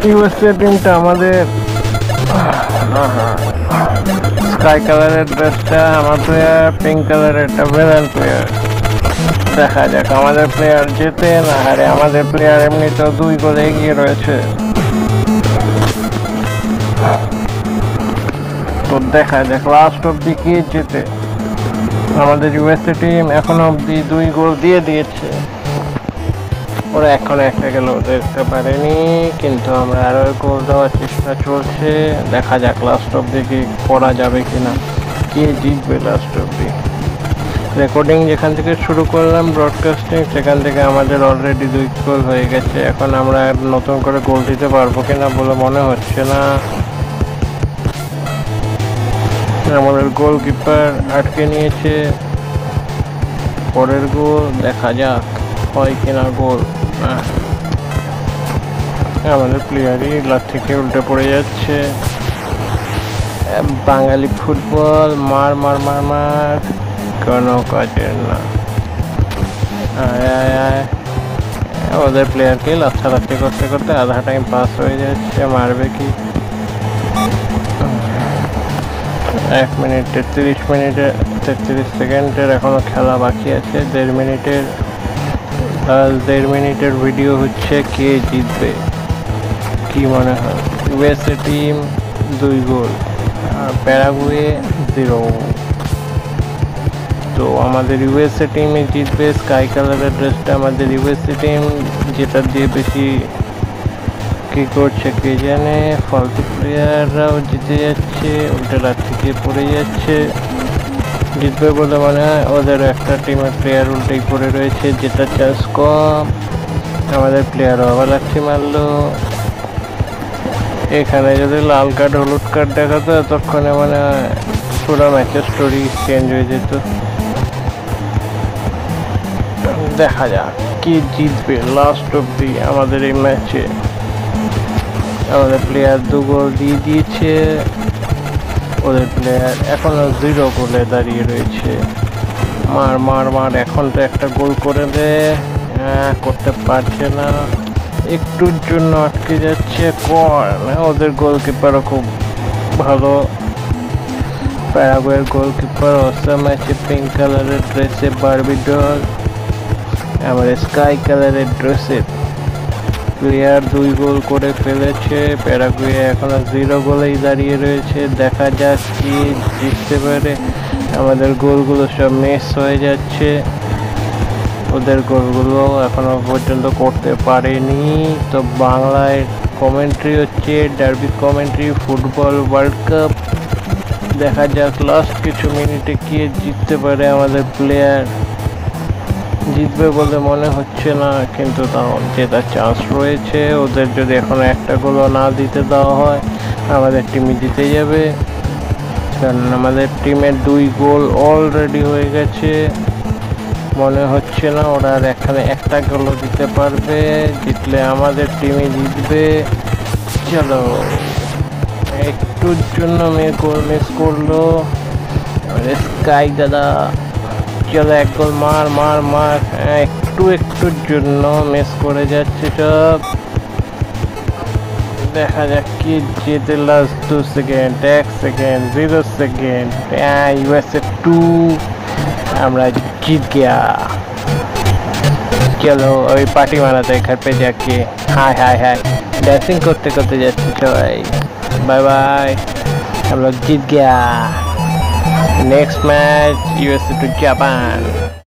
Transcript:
USA টিমটা আমাদের sky কালারের ড্রেসটা আমার প্লেয়ার, পিঙ্ক কালারের একটা ভেলেন প্লেয়ার। দেখা যাক আমাদের প্লেয়ার জেতে না হারে। আমাদের প্লেয়ার এমনিতেও 2 গোলে এগিয়ে রয়েছে। তো দেখা যাক লাস্ট অব্দি কে জেতে। আমাদের ইউএসএ টিম এখনো অব্দি 2 গোল দিয়ে দিয়েছে। ওরা এখন একটা গেলেও দেখতে পারেনি, কিন্তু আমরা আরো গোল দেওয়ার চেষ্টা চলছে। দেখা যাক লাস্ট অব্দি কি করা যাবে কিনা, কে জিতবে লাস্ট অব্দি। রেকর্ডিং যেখান থেকে শুরু করলাম ব্রডকাস্টিং, সেখান থেকে আমাদের অলরেডি 2 গোল হয়ে গেছে। এখন আমরা নতুন করে গোল দিতে পারবো কিনা বলে মনে হচ্ছে না। আমাদের গোলকিপার আটকে নিয়েছে। পরের গোল দেখা যাক হয় কিনা গোল। আমাদের প্লেয়ারই লাট থেকে উল্টে পড়ে যাচ্ছে। বাঙালি ফুটবল মার মার মার মার, কোনো কাজের না। ওদের প্লেয়ারকে লাফালাফি করতে করতে আধা টাইম পাস হয়ে যাচ্ছে। মারবে কি? 1 মিনিট 33 সেকেন্ডের এখনো খেলা বাকি আছে। 1.5 মিনিটের ভিডিও হচ্ছে। কে জিতবে কি মনে হয়? ইউএসএ টিম 2 গোল আর প্যারাগুয়ে 0। তো আমাদের ইউএসএ টিমই জিতবে। স্কাই কালারের ড্রেসটা আমাদের ইউএসএ টিম, যেটা দিয়ে বেশি কি করছে কে জানে। ফালতু প্লেয়াররাও জিতে যাচ্ছে, উল্টে লাট থেকে পড়ে যাচ্ছে। জিতবে বলে মনে হয়। ওদের একটা টিমের প্লেয়ার উল্টেই পড়ে রয়েছে, যেটা চান্স কম। আমাদের প্লেয়ারও আবার লাঠি মারলো। এখানে যদি লাল কার্ড হলুদ কার্ড দেখাতো ততক্ষণে মানে পুরো ম্যাচের স্টোরি চেঞ্জ হয়ে যেত। দেখা যাক কি জিতবে লাস্ট অব্দি আমাদের এই ম্যাচে। আমাদের প্লেয়ার 2 গোল দিয়ে দিয়েছে। ওদের প্লেয়ার এখনো 0 গোলে দাঁড়িয়ে রয়েছে। মার মার মার, এখন তো একটা গোল করে দে। করতে পারছে না, একটুর জন্য আটকে যাচ্ছে। ওদের গোলকিপারও খুব ভালো। প্যারাগুয়ের গোলকিপার অসাম আছে, পিঙ্ক কালারের ড্রেসে বারবি ডল। আমাদের স্কাই কালারের ড্রেসে প্লেয়ার 2 গোল করে ফেলেছে। প্যারাগুয়ে এখনো 0 গোলেই দাঁড়িয়ে রয়েছে। দেখা যাক কি জিততে পারে। আমাদের গোলগুলো সব মিস হয়ে যাচ্ছে। ওদের গোলগুলো এখনো পর্যন্ত করতে পারেনি। তো বাংলায় কমেন্ট্রি হচ্ছে, derby commentary, football world cup. দেখা যাক লাস্ট কিছু মিনিটে কে জিততে পারে। আমাদের প্লেয়ার জিতবে বলে মনে হচ্ছে না, কিন্তু তাও জেতার চান্স রয়েছে। ওদের যদি এখনো একটা গোলও না দিতে দেওয়া হয় আমাদের টিমই জিতে যাবে, কারণ আমাদের টিমের 2 গোল অলরেডি হয়ে গেছে। মনে হচ্ছে না ওরা আর এখানে একটা গোলও দিতে পারবে। জিতলে আমাদের টিমই জিতবে। চলো, একটুর জন্য গোল মিস করলো স্কাই দাদা। চলো 1 গোল মার মার মার। একটুর জন্য মিস করে যাচ্ছে সব। দেখা যাক কি জিতে last 2 second, 1 second, 0 second. USA 2 আমরা जीत गया। चलो अभी पार्टी मानाते हैं घर पे जाके। हाय हाय हाय, डांसिंग करते करते जाते सबाई। बाय बाय, हम लोग जीत गया। Next match USA to Japan.